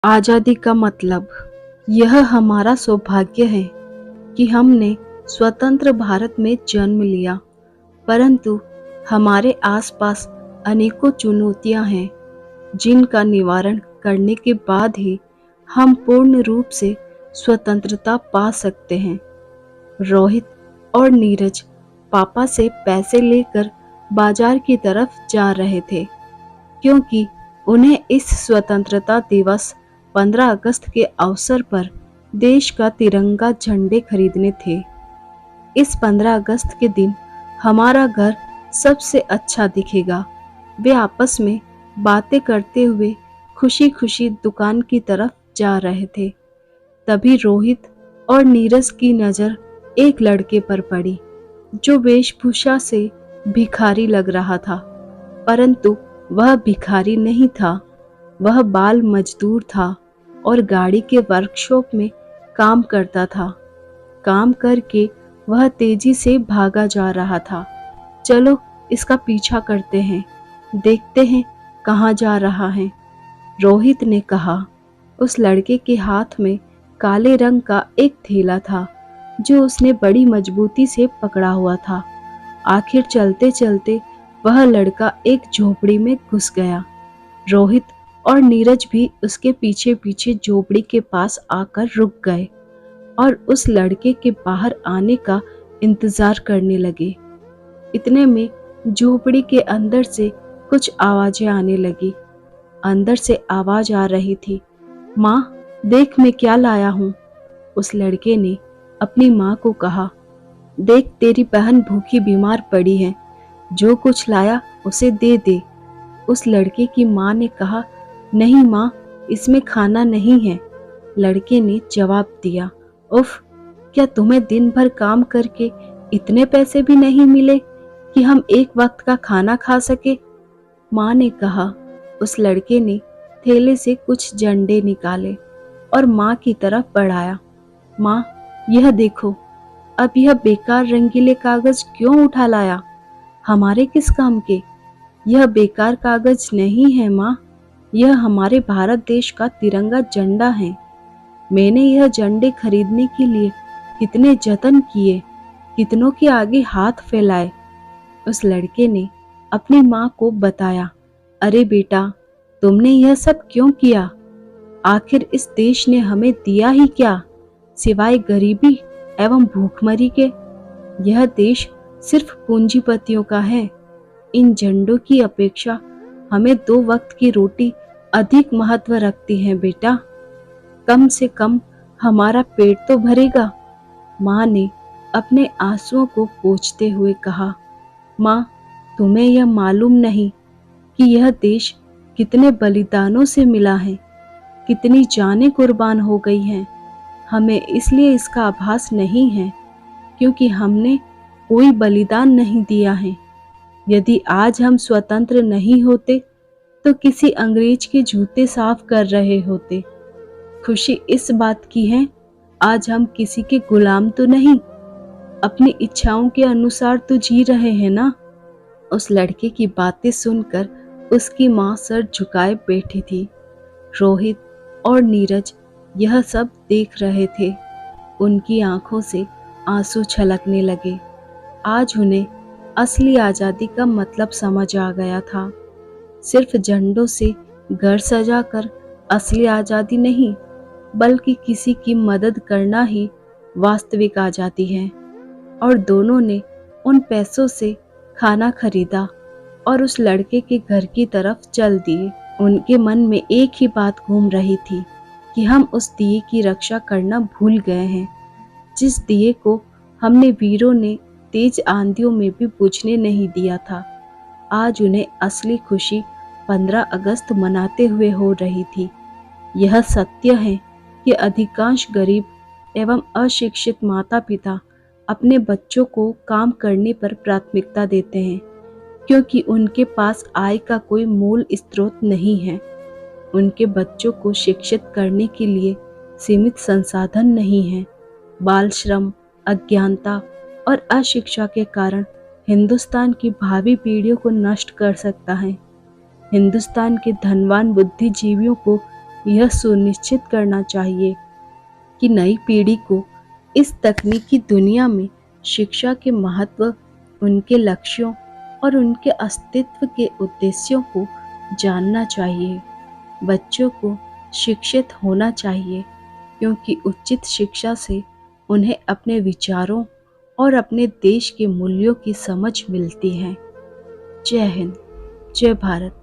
आज़ादी का मतलब यह हमारा सौभाग्य है कि हमने स्वतंत्र भारत में जन्म लिया, परंतु हमारे आसपास अनेकों चुनौतियां हैं जिनका निवारण करने के बाद ही हम पूर्ण रूप से स्वतंत्रता पा सकते हैं। रोहित और नीरज पापा से पैसे लेकर बाजार की तरफ जा रहे थे क्योंकि उन्हें इस स्वतंत्रता दिवस 15 अगस्त के अवसर पर देश का तिरंगा झंडे खरीदने थे। इस 15 अगस्त के दिन हमारा घर सबसे अच्छा दिखेगा। वे आपस में बातें करते हुए खुशी खुशी दुकान की तरफ जा रहे थे। तभी रोहित और नीरज की नज़र एक लड़के पर पड़ी जो वेशभूषा से भिखारी लग रहा था, परंतु वह भिखारी नहीं था। वह बाल मजदूर था और गाड़ी के वर्कशॉप में काम करता था। काम करके वह तेजी से भागा जा रहा था। चलो इसका पीछा करते हैं, देखते हैं कहाँ जा रहा है, रोहित ने कहा। उस लड़के के हाथ में काले रंग का एक थैला था जो उसने बड़ी मजबूती से पकड़ा हुआ था। आखिर चलते चलते वह लड़का एक झोपड़ी में घुस गया। रोहित और नीरज भी उसके पीछे पीछे झोपड़ी के पास आकर रुक गए और उस लड़के के बाहर आने का इंतजार करने लगे। इतने में झोपड़ी के अंदर से कुछ आवाजें आने लगी। अंदर से आवाज आ रही थी, माँ देख मैं क्या लाया हूँ। उस लड़के ने अपनी माँ को कहा, देख तेरी बहन भूखी बीमार पड़ी है, जो कुछ लाया उसे दे दे। उस लड़के की माँ ने कहा, नहीं माँ, इसमें खाना नहीं है। लड़के ने जवाब दिया, उफ, क्या तुम्हें दिन भर काम करके इतने पैसे भी नहीं मिले कि हम एक वक्त का खाना खा सके। माँ ने कहा। उस लड़के ने थैले से कुछ झंडे निकाले और माँ की तरफ बढ़ाया। माँ यह देखो, अब यह बेकार रंगीले कागज क्यों उठा लाया, हमारे किस काम के। यह बेकार कागज नहीं है माँ, यह हमारे भारत देश का तिरंगा झंडा है। मैंने यह झंडे खरीदने के लिए कितने जतन किए, कितनों के आगे हाथ फैलाए। उस लड़के ने अपनी माँ को बताया, अरे बेटा, तुमने यह सब क्यों किया। आखिर इस देश ने हमें दिया ही क्या, सिवाय गरीबी एवं भूखमरी के। यह देश सिर्फ पूंजीपतियों का है। इन झंडों की अपेक्षा हमें 2 वक्त की रोटी अधिक महत्व रखती है बेटा। कम से कम हमारा पेट तो भरेगा। माँ ने अपने आंसुओं को पोंछते हुए कहा, माँ तुम्हें यह मालूम नहीं कि यह देश कितने बलिदानों से मिला है, कितनी जानें कुर्बान हो गई हैं। हमें इसलिए इसका आभास नहीं है क्योंकि हमने कोई बलिदान नहीं दिया है। यदि आज हम स्वतंत्र नहीं होते तो किसी अंग्रेज के जूते साफ कर रहे होते। खुशी इस बात की है, आज हम किसी के गुलाम तो नहीं, अपनी इच्छाओं के अनुसार तो जी रहे हैं ना। उस लड़के की बातें सुनकर उसकी माँ सर झुकाए बैठी थी। रोहित और नीरज यह सब देख रहे थे। उनकी आंखों से आंसू छलकने लगे। आज उन्हें असली आज़ादी का मतलब समझ आ गया था। सिर्फ झंडों से घर सजाकर असली आज़ादी नहीं, बल्कि किसी की मदद करना ही वास्तविक आज़ादी है। और दोनों ने उन पैसों से खाना खरीदा और उस लड़के के घर की तरफ चल दिए। उनके मन में एक ही बात घूम रही थी कि हम उस दिए की रक्षा करना भूल गए हैं, जिस दिए को हमने वीरों ने तेज आंधियों में भी बुझने नहीं दिया था। आज उन्हें असली खुशी 15 अगस्त मनाते हुए हो रही थी। यह सत्य है कि अधिकांश गरीब एवं अशिक्षित माता पिता अपने बच्चों को काम करने पर प्राथमिकता देते हैं क्योंकि उनके पास आय का कोई मूल स्रोत नहीं है। उनके बच्चों को शिक्षित करने के लिए सीमित संसाधन नहीं है। बाल श्रम, अज्ञानता और अशिक्षा के कारण हिंदुस्तान की भावी पीढ़ियों को नष्ट कर सकता है। हिंदुस्तान के धनवान बुद्धिजीवियों को यह सुनिश्चित करना चाहिए कि नई पीढ़ी को इस तकनीकी दुनिया में शिक्षा के महत्व, उनके लक्ष्यों और उनके अस्तित्व के उद्देश्यों को जानना चाहिए। बच्चों को शिक्षित होना चाहिए, क्योंकि उचित शिक्षा से उन्हें अपने विचारों और अपने देश के मूल्यों की समझ मिलती है। जय हिंद, जय भारत।